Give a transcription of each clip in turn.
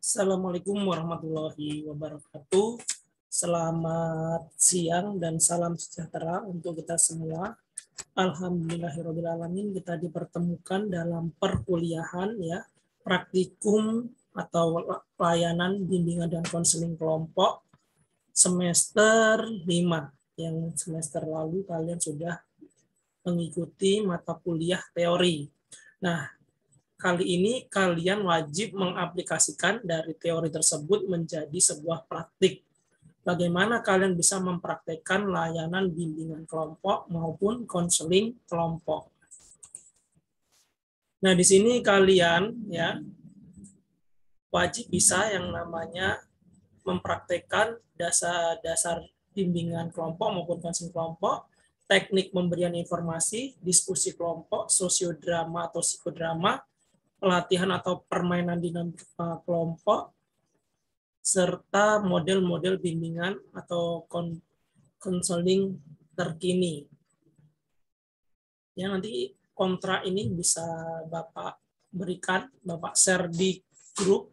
Assalamualaikum warahmatullahi wabarakatuh. Selamat siang dan salam sejahtera untuk kita semua. Alhamdulillahirrahmanirrahim, kita dipertemukan dalam perkuliahan ya, praktikum atau layanan bimbingan dan konseling kelompok semester 5. Yang semester lalu kalian sudah mengikuti mata kuliah teori. Nah, kali ini kalian wajib mengaplikasikan dari teori tersebut menjadi sebuah praktik. Bagaimana kalian bisa mempraktekkan layanan bimbingan kelompok maupun konseling kelompok. Nah, di sini kalian ya wajib bisa yang namanya mempraktekkan dasar-dasar bimbingan kelompok maupun konseling kelompok, teknik pemberian informasi, diskusi kelompok, sosiodrama atau psikodrama, pelatihan atau permainan dinamika kelompok, serta model-model bimbingan atau konseling terkini. Ya, nanti kontra ini bisa Bapak berikan, Bapak share di grup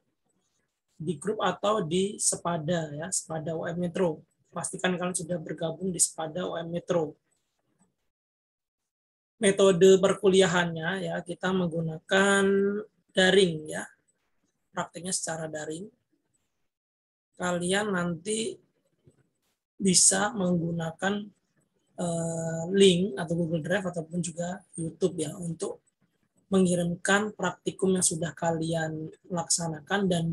atau di Sepada ya, Sepada UM Metro. Pastikan kalian sudah bergabung di Sepada UM Metro. Metode perkuliahannya ya, kita menggunakan daring ya. Praktiknya secara daring. Kalian nanti bisa menggunakan link atau Google Drive ataupun juga YouTube ya untuk mengirimkan praktikum yang sudah kalian laksanakan dan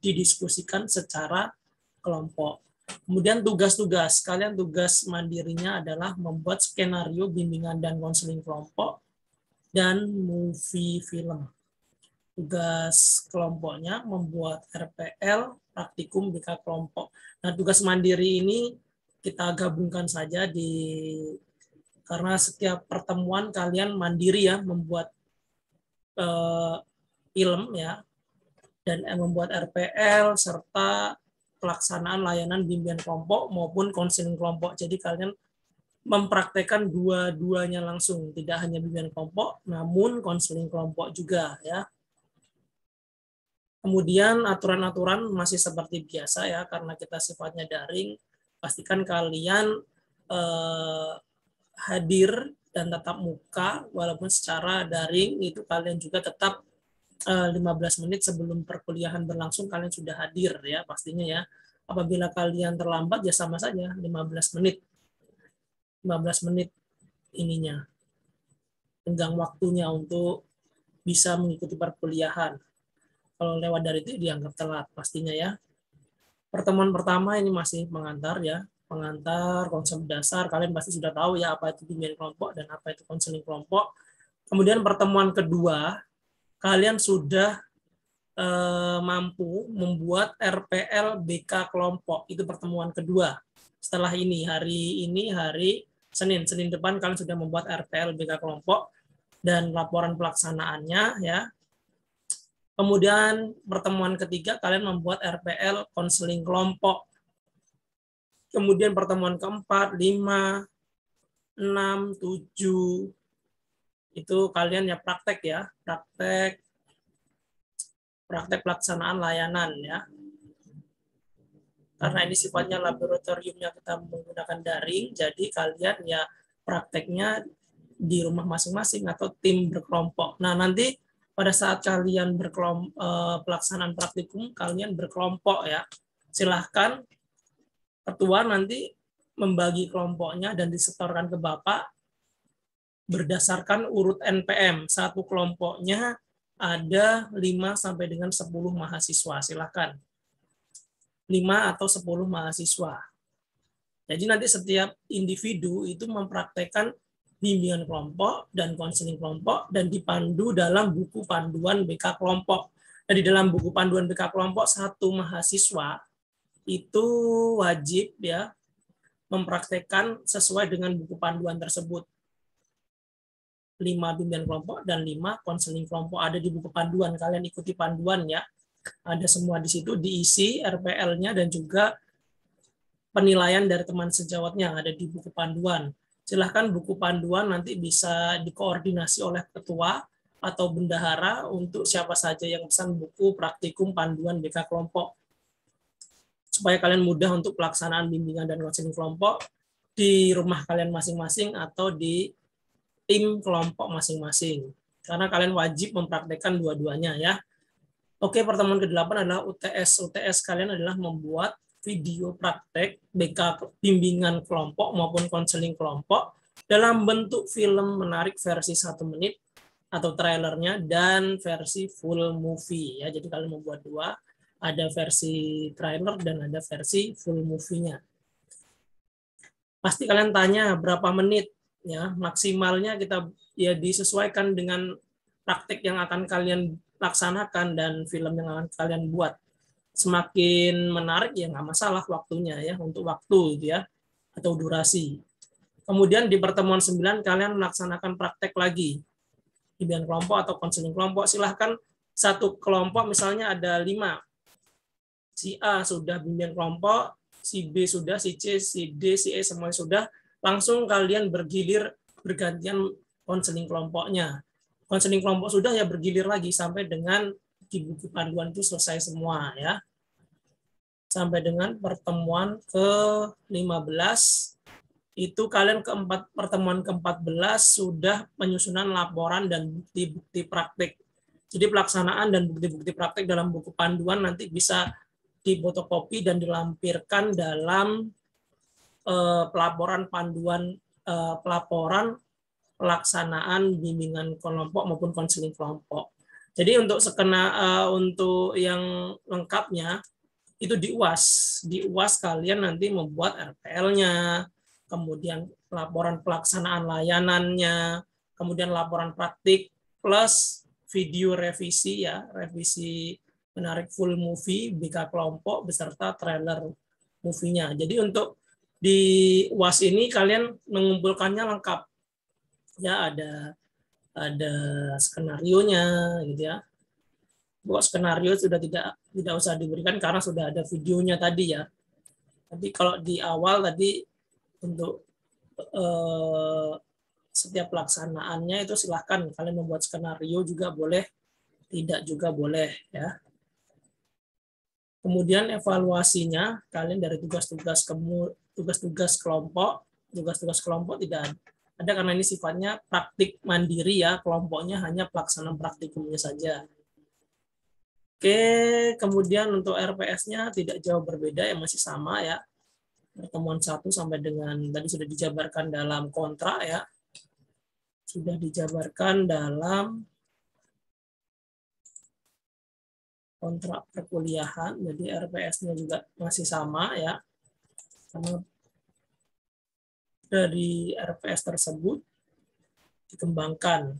didiskusikan secara kelompok. Kemudian tugas-tugas, kalian tugas mandirinya adalah membuat skenario bimbingan dan konseling kelompok dan movie film. Tugas kelompoknya membuat RPL, praktikum BK kelompok. Nah, tugas mandiri ini kita gabungkan saja karena setiap pertemuan kalian mandiri ya membuat film ya dan membuat RPL serta pelaksanaan layanan bimbingan kelompok maupun konseling kelompok. Jadi kalian mempraktekkan dua-duanya langsung, tidak hanya bimbingan kelompok namun konseling kelompok juga ya. Kemudian aturan-aturan masih seperti biasa ya, karena kita sifatnya daring, pastikan kalian hadir dan tatap muka, walaupun secara daring itu kalian juga tetap 15 menit sebelum perkuliahan berlangsung kalian sudah hadir ya pastinya ya. Apabila kalian terlambat ya sama saja 15 menit ininya tenggang waktunya untuk bisa mengikuti perkuliahan. Kalau lewat dari itu dianggap telat pastinya ya. Pertemuan pertama ini masih pengantar ya, pengantar konsep dasar. Kalian pasti sudah tahu ya apa itu bimbingan kelompok dan apa itu konseling kelompok. Kemudian pertemuan kedua, kalian sudah mampu membuat RPL BK kelompok. Itu pertemuan kedua. Setelah ini hari Senin depan kalian sudah membuat RPL BK kelompok dan laporan pelaksanaannya ya. Kemudian pertemuan ketiga kalian membuat RPL konseling kelompok. Kemudian pertemuan keempat, 5, 6, 7 itu kalian ya praktek pelaksanaan layanan ya. Karena ini sifatnya laboratoriumnya kita menggunakan daring, jadi kalian ya prakteknya di rumah masing-masing atau tim berkelompok. Nah, nanti pada saat kalian pelaksanaan praktikum, kalian berkelompok ya. Silahkan ketua nanti membagi kelompoknya dan disetorkan ke Bapak berdasarkan urut NPM. Satu kelompoknya ada 5 sampai dengan 10 mahasiswa. Silahkan. 5 atau 10 mahasiswa. Jadi nanti setiap individu itu mempraktekkan bimbingan kelompok dan konseling kelompok dan dipandu dalam buku panduan BK kelompok. Dan di dalam buku panduan BK kelompok satu mahasiswa itu wajib ya mempraktekkan sesuai dengan buku panduan tersebut. 5 bimbingan kelompok dan 5 konseling kelompok ada di buku panduan. Kalian ikuti panduan ya. Ada semua di situ diisi RPL-nya dan juga penilaian dari teman sejawatnya ada di buku panduan. Silahkan buku panduan nanti bisa dikoordinasi oleh ketua atau bendahara untuk siapa saja yang pesan buku praktikum panduan BK kelompok, supaya kalian mudah untuk pelaksanaan bimbingan dan konseling kelompok di rumah kalian masing-masing atau di tim kelompok masing-masing. Karena kalian wajib mempraktekkan dua-duanya ya. Oke, pertemuan ke-8 adalah UTS. UTS kalian adalah membuat video praktek BK bimbingan kelompok maupun konseling kelompok dalam bentuk film menarik versi 1 menit atau trailernya dan versi full movie ya. Jadi kalian membuat dua, ada versi trailer dan ada versi full movie-nya. Pasti kalian tanya berapa menit ya, maksimalnya kita ya disesuaikan dengan praktek yang akan kalian laksanakan dan film yang akan kalian buat. Semakin menarik ya nggak masalah waktunya ya, untuk waktu gitu ya, atau durasi. Kemudian di pertemuan 9 kalian melaksanakan praktek lagi bimbingan kelompok atau konseling kelompok. Silahkan satu kelompok misalnya ada 5, si A sudah bimbingan kelompok, si B sudah, si C, si D, si E semuanya sudah, langsung kalian bergilir bergantian konseling kelompoknya. Konseling kelompok sudah ya bergilir lagi sampai dengan di buku panduan itu selesai semua ya. Sampai dengan pertemuan ke-15 itu kalian pertemuan ke-14 sudah penyusunan laporan dan bukti-bukti praktik. Jadi pelaksanaan dan bukti-bukti praktik dalam buku panduan nanti bisa difotokopi dan dilampirkan dalam pelaporan panduan pelaporan pelaksanaan bimbingan kelompok maupun konseling kelompok. Jadi untuk yang lengkapnya itu di UAS. Di UAS kalian nanti membuat RPL-nya, kemudian laporan pelaksanaan layanannya, kemudian laporan praktik, plus video revisi ya, revisi menarik full movie, BK kelompok, beserta trailer movie-nya. Jadi untuk di UAS ini kalian mengumpulkannya lengkap. Ya ada skenario-nya gitu ya. Buat skenario sudah tidak usah diberikan karena sudah ada videonya tadi ya. Tapi kalau di awal tadi untuk setiap pelaksanaannya itu silahkan kalian membuat skenario juga boleh, tidak juga boleh ya. Kemudian evaluasinya kalian dari tugas-tugas kelompok, tugas-tugas kelompok tidak ada karena ini sifatnya praktik mandiri ya, kelompoknya hanya pelaksanaan praktikumnya saja. Oke, kemudian untuk RPS-nya tidak jauh berbeda ya, masih sama ya. Pertemuan 1 sampai dengan tadi sudah dijabarkan dalam kontrak ya. Sudah dijabarkan dalam kontrak perkuliahan, jadi RPS-nya juga masih sama ya. Karena dari RPS tersebut dikembangkan.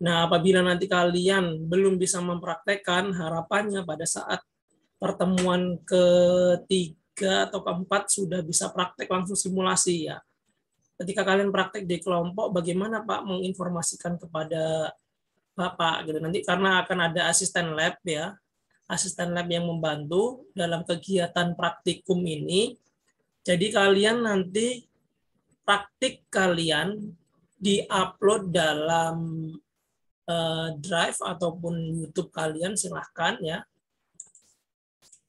Nah, apabila nanti kalian belum bisa mempraktekkan, harapannya pada saat pertemuan ketiga atau keempat sudah bisa praktek langsung simulasi ya. Ketika kalian praktek di kelompok, bagaimana Pak menginformasikan kepada Bapak gitu nanti, karena akan ada asisten lab ya, asisten lab yang membantu dalam kegiatan praktikum ini. Jadi kalian nanti praktik kalian di-upload dalam Drive ataupun YouTube kalian, silahkan ya.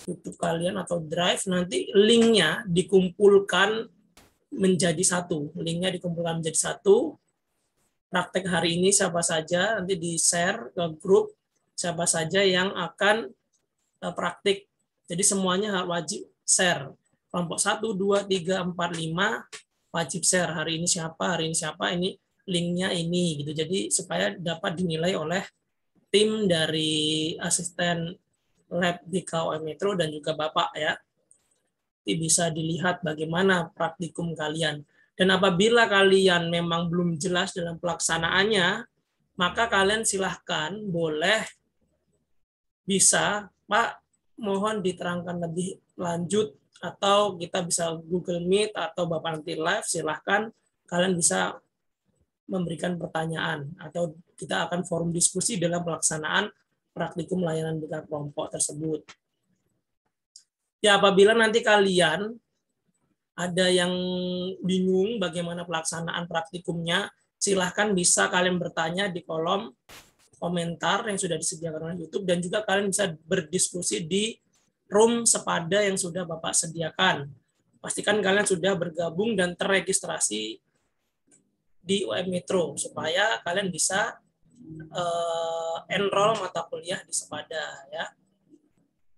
YouTube kalian atau Drive, nanti linknya dikumpulkan menjadi satu. Linknya dikumpulkan menjadi satu. Praktek hari ini siapa saja, nanti di-share ke grup siapa saja yang akan praktik. Jadi semuanya wajib share. Kelompok 1, 2, 3, 4, 5 wajib share. Hari ini siapa, ini linknya ini gitu. Jadi supaya dapat dinilai oleh tim dari asisten lab di KUM Metro dan juga Bapak ya. Jadi bisa dilihat bagaimana praktikum kalian. Dan apabila kalian memang belum jelas dalam pelaksanaannya, maka kalian silahkan boleh bisa, Pak, mohon diterangkan lebih lanjut, atau kita bisa Google Meet atau Bapak nanti live, silahkan kalian bisa memberikan pertanyaan atau kita akan forum diskusi dalam pelaksanaan praktikum layanan BK kelompok tersebut. Ya, apabila nanti kalian ada yang bingung bagaimana pelaksanaan praktikumnya, silahkan bisa kalian bertanya di kolom komentar yang sudah disediakan oleh YouTube, dan juga kalian bisa berdiskusi di room sepada yang sudah Bapak sediakan. Pastikan kalian sudah bergabung dan terregistrasi di UM Metro supaya kalian bisa enroll mata kuliah di sepada ya.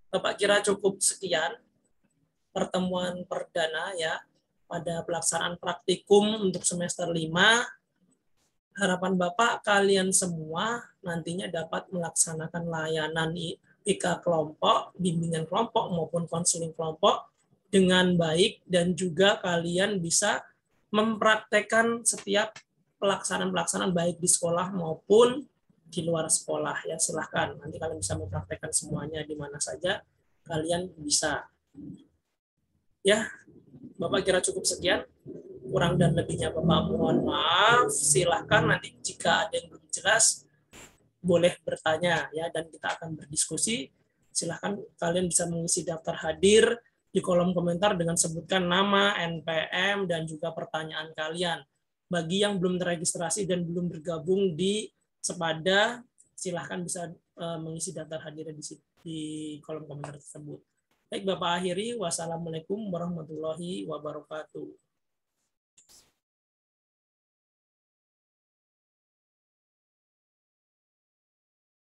Bapak kira cukup sekian pertemuan perdana ya pada pelaksanaan praktikum untuk semester 5. Harapan Bapak kalian semua nantinya dapat melaksanakan layanan IK kelompok, bimbingan kelompok maupun konseling kelompok dengan baik, dan juga kalian bisa mempraktekkan setiap pelaksanaan baik di sekolah maupun di luar sekolah ya. Silahkan nanti kalian bisa mempraktekkan semuanya di mana saja kalian bisa. Ya, Bapak kira cukup sekian. Kurang dan lebihnya Bapak mohon maaf. Silahkan nanti jika ada yang belum jelas boleh bertanya ya, dan kita akan berdiskusi. Silahkan kalian bisa mengisi daftar hadir di kolom komentar dengan sebutkan nama, NPM, dan juga pertanyaan kalian. Bagi yang belum terregistrasi dan belum bergabung di Sepada, silahkan bisa mengisi daftar hadir di kolom komentar tersebut. Baik, Bapak akhiri. Wassalamualaikum warahmatullahi wabarakatuh.